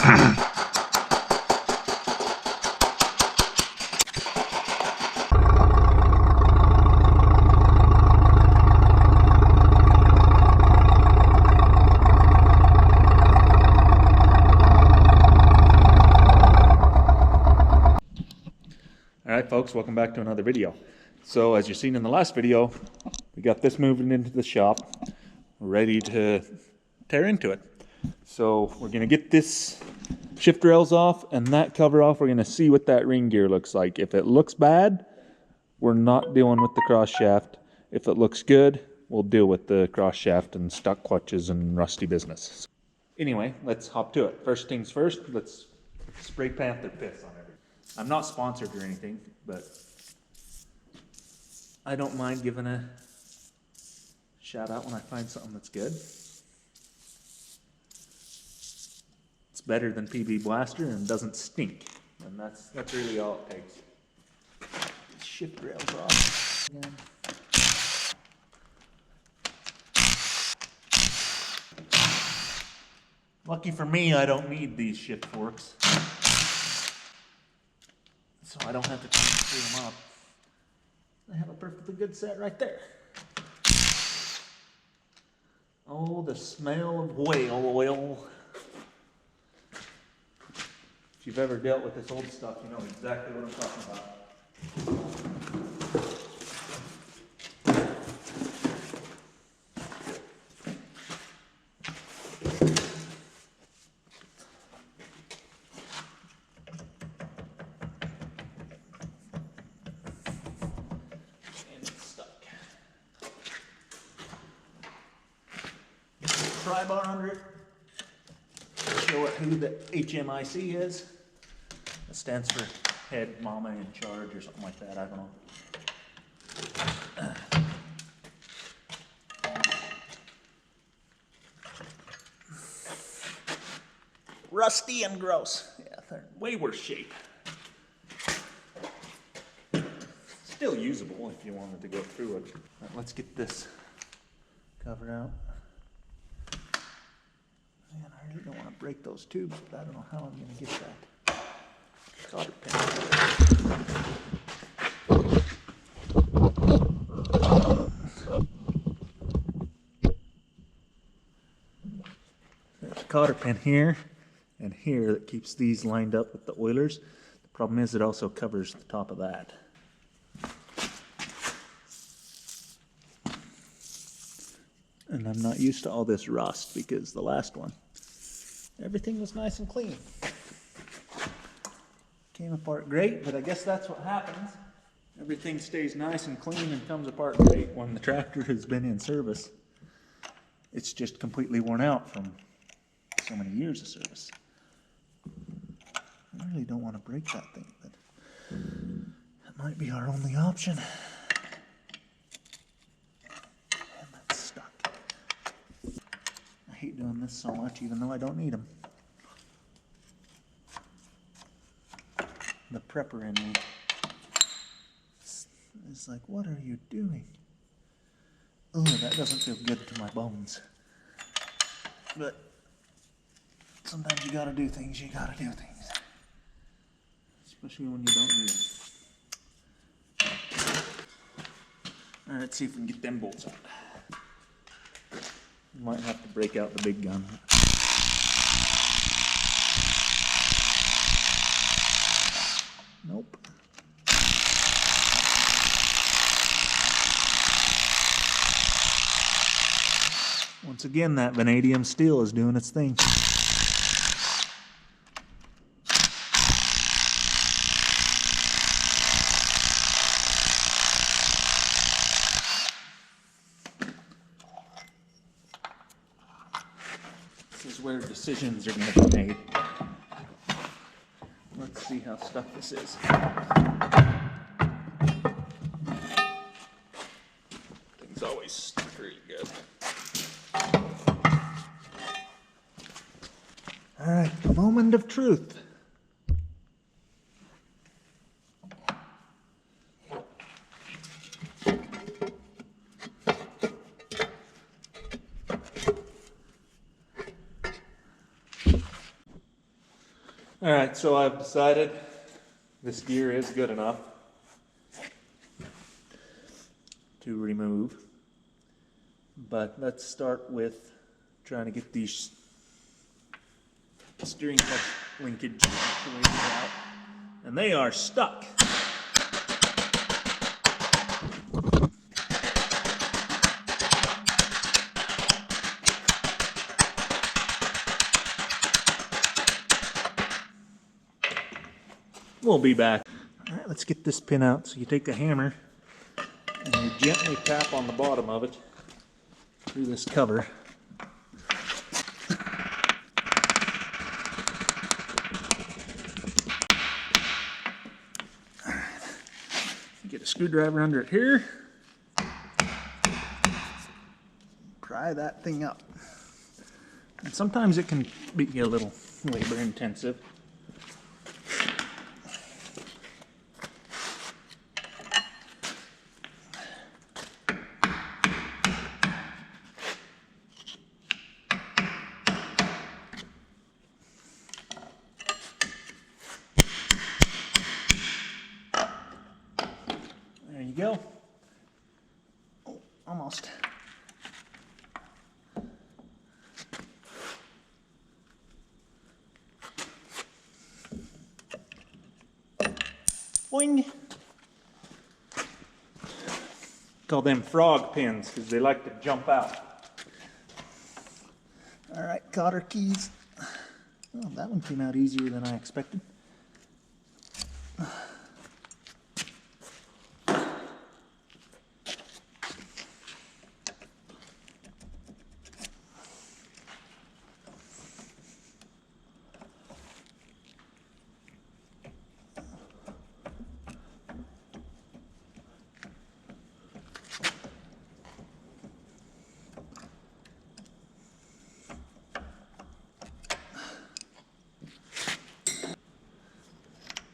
Alright folks, welcome back to another video. So as you've seen in the last video, we got this moving into the shop, ready to tear into it. So we're going to get this shift rails off and that cover off. We're going to see what that ring gear looks like. If it looks bad, we're not dealing with the cross shaft. If it looks good, we'll deal with the cross shaft and stuck clutches and rusty business. Anyway, let's hop to it. First things first, let's spray Panther piss on everything. I'm not sponsored or anything, but I don't mind giving a shout out when I find something that's good. It's better than PB Blaster and doesn't stink, and that's really all it takes. Shift rails off again. Lucky for me, I don't need these shift forks, so I don't have to try and screw them up. I have a perfectly good set right there. Oh, the smell of whale oil. If you've ever dealt with this old stuff, you know exactly what I'm talking about. Pry bar under it. Show it who the HMIC is. That stands for head mama in charge or something like that. I don't know. Rusty and gross. Yeah, they're in way worse shape. Still usable if you wanted to go through it. Right, let's get this covered out. Man, I really don't want to break those tubes, but I don't know how I'm going to get that solder pin. There's a cotter pin here and here that keeps these lined up with the oilers. The problem is it also covers the top of that. And I'm not used to all this rust because the last one, everything was nice and clean. Came apart great, but I guess that's what happens. Everything stays nice and clean and comes apart great when the tractor has been in service. It's just completely worn out from so many years of service. I really don't want to break that thing, but that might be our only option. I hate doing this so much, even though I don't need them. The prepper in me is like, what are you doing? Oh, that doesn't feel good to my bones. But sometimes you gotta do things, especially when you don't need them. Alright, let's see if we can get them bolts out. Might have to break out the big gun. Nope. Once again, that vanadium steel is doing its thing. This is where decisions are going to be made. Let's see how stuck this is. Things always stuck really good. All right, a moment of truth. Alright, so I've decided this gear is good enough to remove. But let's start with trying to get these steering clutch linkage actuators out. And they are stuck. We'll be back. Alright, let's get this pin out. So you take a hammer and you gently tap on the bottom of it through this cover. Get a screwdriver under it here. Pry that thing up. And sometimes it can be a little labor intensive. There you go. Oh, almost. Boing. Call them frog pins because they like to jump out. All right, cotter keys. Oh, that one came out easier than I expected.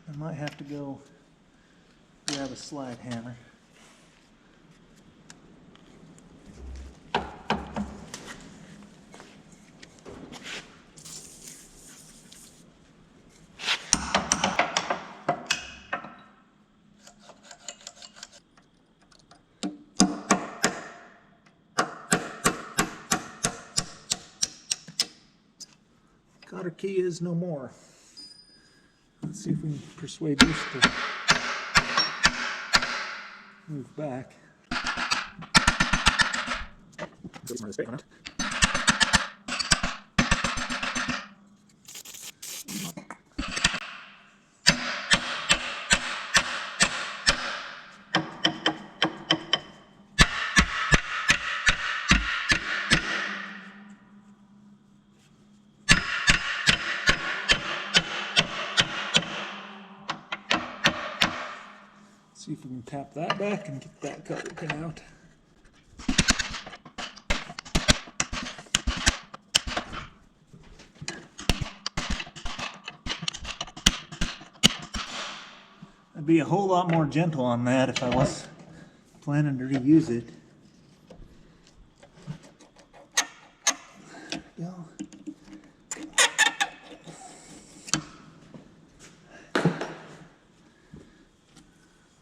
I might have to go grab a slide hammer. Cotter key is no more. Let's see if we can persuade this to move back. Get some of this on it. See if we can tap that back and get that cover pin out. I'd be a whole lot more gentle on that if I was planning to reuse it. There we go.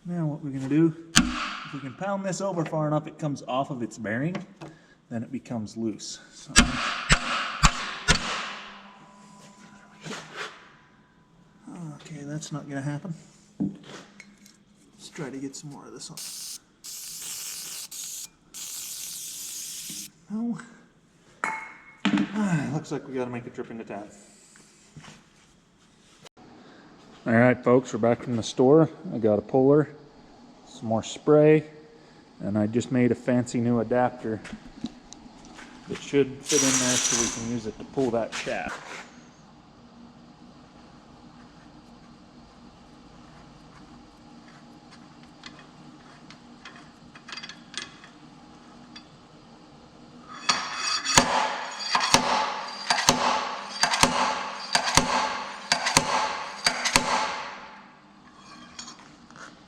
Now what we're going to do, if we can pound this over far enough it comes off of its bearing, then it becomes loose. So, okay, that's not going to happen. Let's try to get some more of this on. No. Looks like we got to make a trip into town. Alright folks, we're back from the store. I got a puller, some more spray, and I just made a fancy new adapter that should fit in there so we can use it to pull that shaft.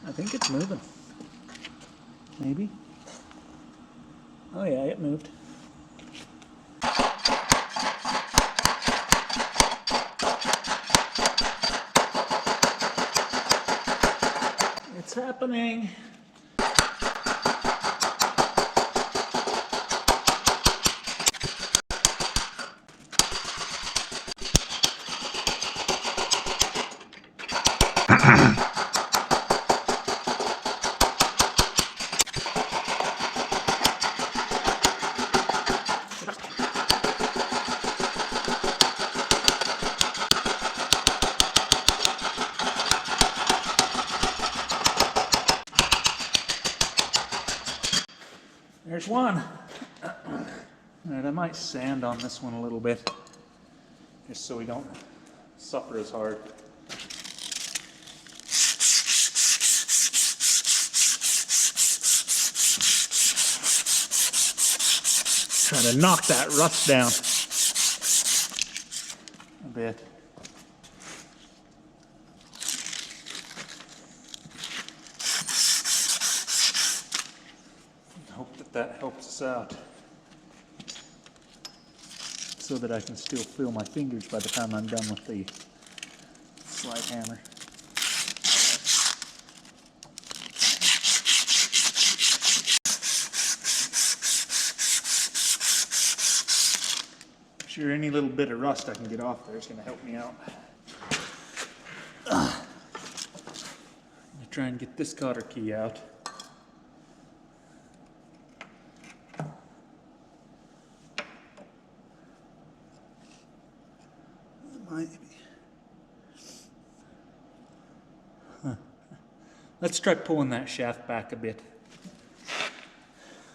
I think it's moving. Maybe. Oh yeah, it moved. happening? There's one. Alright, I might sand on this one a little bit, just so we don't suffer as hard. Try to knock that rust down a bit. Hope that helps us out, so that I can still feel my fingers by the time I'm done with the slide hammer. Sure, any little bit of rust I can get off there is going to help me out. I'm going to try and get this cotter key out. Let's try pulling that shaft back a bit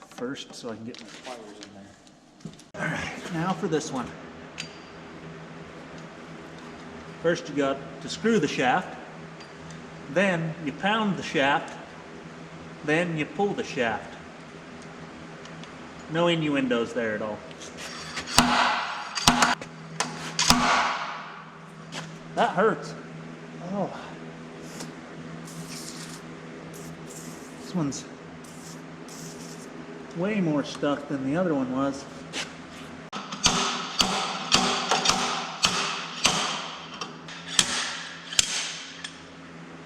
first so I can get my pliers in there. Alright, now for this one. First you got to screw the shaft, then you pound the shaft, then you pull the shaft. No innuendos there at all. That hurts. Oh. This one's way more stuck than the other one was.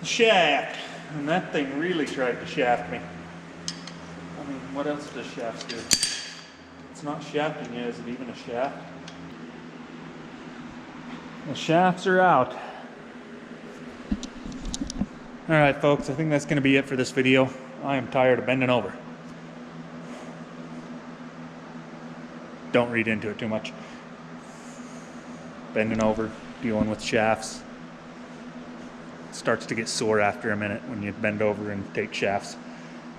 The shaft. And that thing really tried to shaft me. I mean, what else does shafts do? It's not shafting you. Is it even a shaft? The shafts are out. Alright folks, I think that's going to be it for this video. I am tired of bending over. Don't read into it too much. Bending over, dealing with shafts. It starts to get sore after a minute when you bend over and take shafts.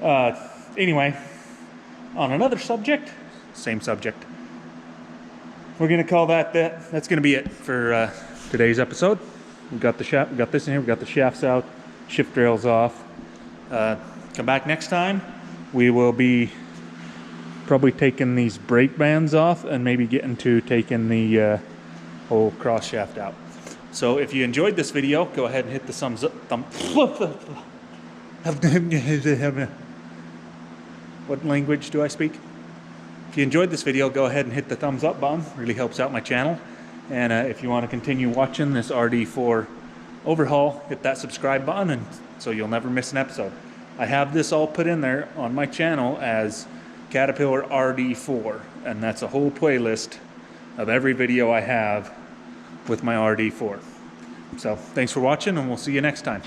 Anyway, on another subject, same subject. We're going to call that. That's going to be it for today's episode. We got the shaft, we got this in here, we got the shafts out, shift rails off. Come back next time. We will be probably taking these brake bands off and maybe getting to taking the whole cross shaft out. So if you enjoyed this video, go ahead and hit the thumbs up. What language do I speak? If you enjoyed this video, go ahead and hit the thumbs up button. It really helps out my channel. And if you want to continue watching this RD4 overhaul, hit that subscribe button, and so you'll never miss an episode. I have this all put in there on my channel as Caterpillar RD4, and that's a whole playlist of every video I have with my RD4. So thanks for watching, and we'll see you next time.